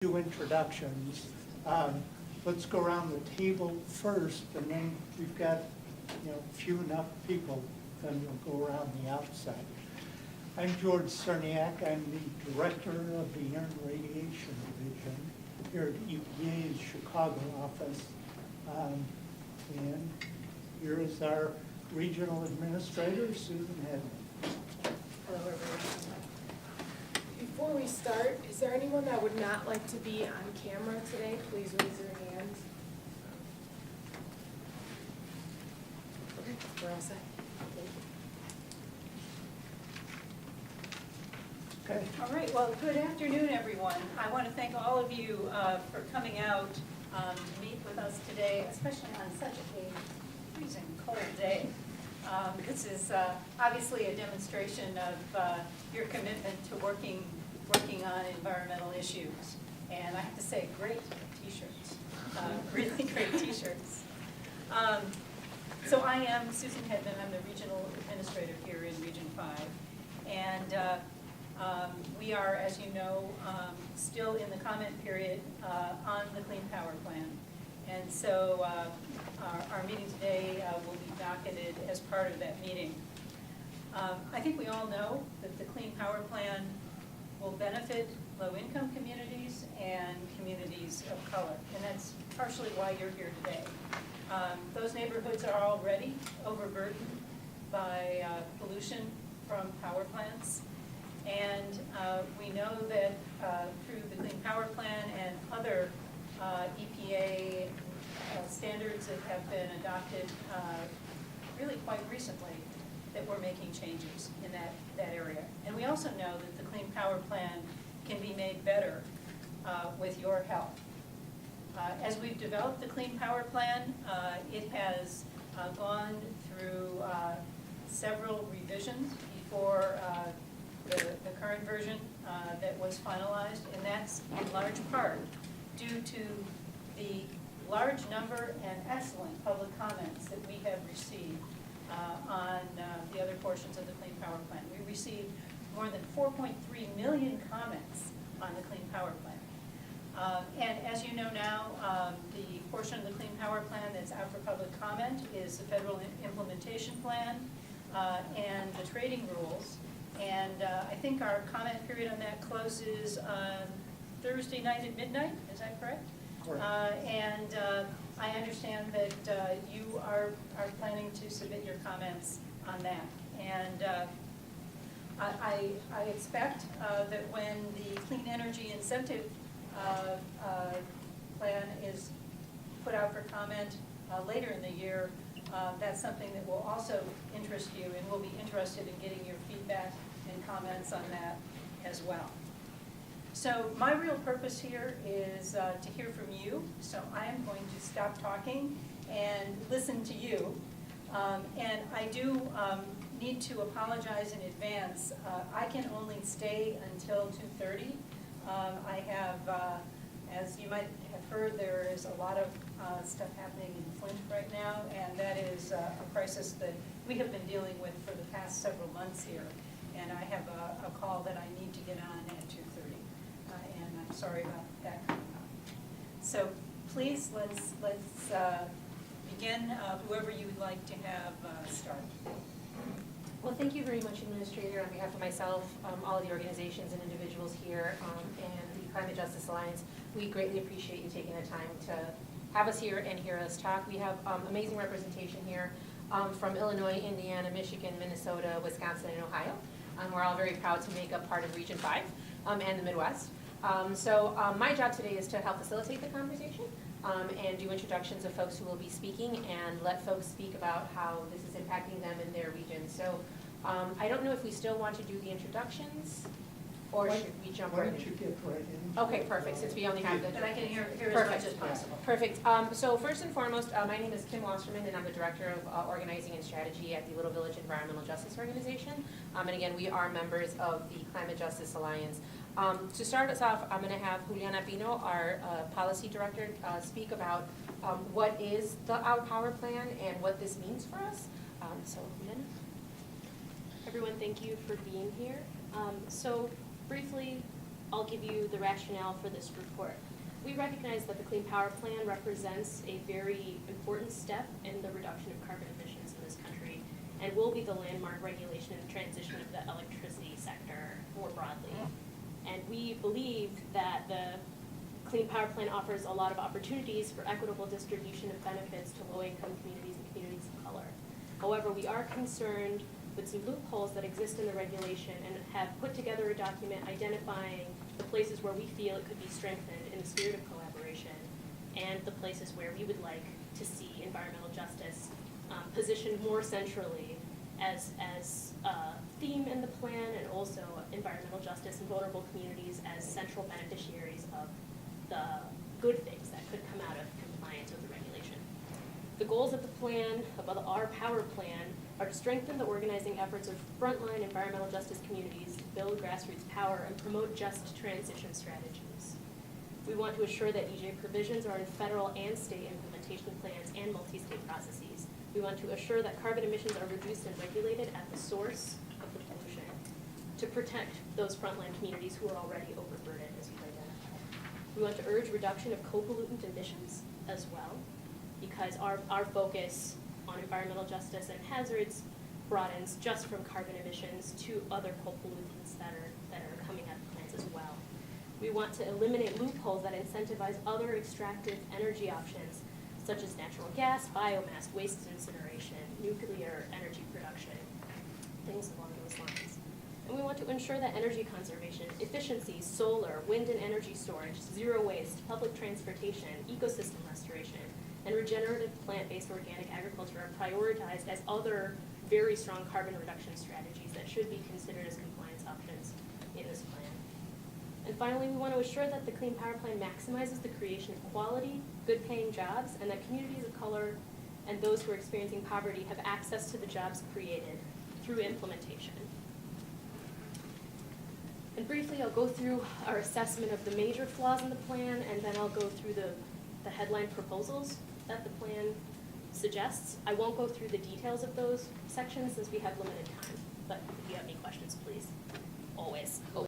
few introductions. Let's go around the table first, and then we've got, few enough people, then we'll go around the outside. I'm George Cerniak. I'm the director of the Air and Radiation Division here at EPA's Chicago office. And here is our regional administrator, Susan Hedman. Hello, everyone. Before we start, is there anyone that would not like to be on camera today? Please raise your hand. Okay, we're all set. Thank you. Okay. All right, well, good afternoon, everyone. I want to thank all of you for coming out to meet with us today, especially on such a freezing cold day. This is obviously a demonstration of your commitment to working on environmental issues. And I have to say, great t-shirts, really great t-shirts. So I am Susan Hedman. I'm the regional administrator here in Region 5. And we are, as you know, still in the comment period on the Clean Power Plan. And so our meeting today will be docketed as part of that meeting. I think we all know that the Clean Power Plan will benefit low-income communities and communities of color. And that's partially why you're here today. Those neighborhoods are already overburdened by pollution from power plants. And we know that through the Clean Power Plan and other EPA standards that have been adopted really quite recently, that we're making changes in that area. And we also know that the Clean Power Plan can be made better with your help. As we've developed the Clean Power Plan, it has gone through several revisions before the current version that was finalized, and that's in large part due to the large number and excellent public comments that we have received on the other portions of the Clean Power Plan. We received more than 4.3 million comments on the Clean Power Plan. And as you know now, the portion of the Clean Power Plan that's out for public comment is the federal implementation plan and the trading rules. And I think our comment period on that closes on Thursday night at midnight, is that correct? Correct. And I understand that you are planning to submit your comments on that. And I expect that when the Clean Energy Incentive Plan is put out for comment later in the year, that's something that will also interest you, and we'll be interested in getting your feedback and comments on that as well. So my real purpose here is to hear from you. So I am going to stop talking and listen to you. And I do need to apologize in advance. I can only stay until 2:30. I have, as you might have heard, there is a lot of stuff happening in Flint right now, and that is a crisis that we have been dealing with for the past several months here. And I have a call that I need to get on at 2:30. And I'm sorry about that coming up. So please, let's begin. Whoever you would like to have start. Well, thank you very much, Administrator. On behalf of myself, all of the organizations and individuals here, and the Climate Justice Alliance, we greatly appreciate you taking the time to have us here and hear us talk. We have amazing representation here from Illinois, Indiana, Michigan, Minnesota, Wisconsin, and Ohio. We're all very proud to make up part of Region 5 and the Midwest. So my job today is to help facilitate the conversation and do introductions of folks who will be speaking and let folks speak about how this is impacting them in their region. So I don't know if we still want to do the introductions or should we jump right in? Why don't you get right in? Okay, perfect, since we only have the... But I can hear as Perfect. much as possible. Perfect. So first and foremost, my name is Kim Wasserman, and I'm the Director of Organizing and Strategy at the Little Village Environmental Justice Organization. And again, we are members of the Climate Justice Alliance. To start us off, I'm going to have Juliana Pino, our Policy Director, speak about what is our power plan and what this means for us. So, Juliana. Everyone, thank you for being here. So briefly, I'll give you the rationale for this report. We recognize that the Clean Power Plan represents a very important step in the reduction of carbon emissions in this country and will be the landmark regulation in the transition of the electricity sector more broadly. And we believe that the Clean Power Plan offers a lot of opportunities for equitable distribution of benefits to low-income communities and communities of color. However, we are concerned with some loopholes that exist in the regulation and have put together a document identifying the places where we feel it could be strengthened in the spirit of collaboration and the places where we would like to see environmental justice positioned more centrally as a theme in the plan, and also environmental justice and vulnerable communities as central beneficiaries of the good things that could come out of compliance with the regulation. The goals of the plan, of our power plan, are to strengthen the organizing efforts of frontline environmental justice communities, build grassroots power, and promote just transition strategies. We want to assure that EJ provisions are in federal and state implementation plans and multi-state processes. We want to assure that carbon emissions are reduced and regulated at the source of the pollution to protect those frontline communities who are already overburdened, as we've identified. We want to urge reduction of co-pollutant emissions as well, because our focus on environmental justice and hazards broadens just from carbon emissions to other co-pollutants that are coming out of plants as well. We want to eliminate loopholes that incentivize other extractive energy options, such as natural gas, biomass, waste incineration, nuclear energy production, things along those lines. And we want to ensure that energy conservation, efficiency, solar, wind and energy storage, zero waste, public transportation, ecosystem restoration, and regenerative plant-based organic agriculture are prioritized as other very strong carbon reduction strategies that should be considered as compliance options in this plan. And finally, we want to assure that the Clean Power Plan maximizes the creation of quality, good-paying jobs, and that communities of color and those who are experiencing poverty have access to the jobs created through implementation. And briefly, I'll go through our assessment of the major flaws in the plan, and then I'll go through the headline proposals that the plan suggests. I won't go through the details of those sections since we have limited time, but if you have any questions, please, always open.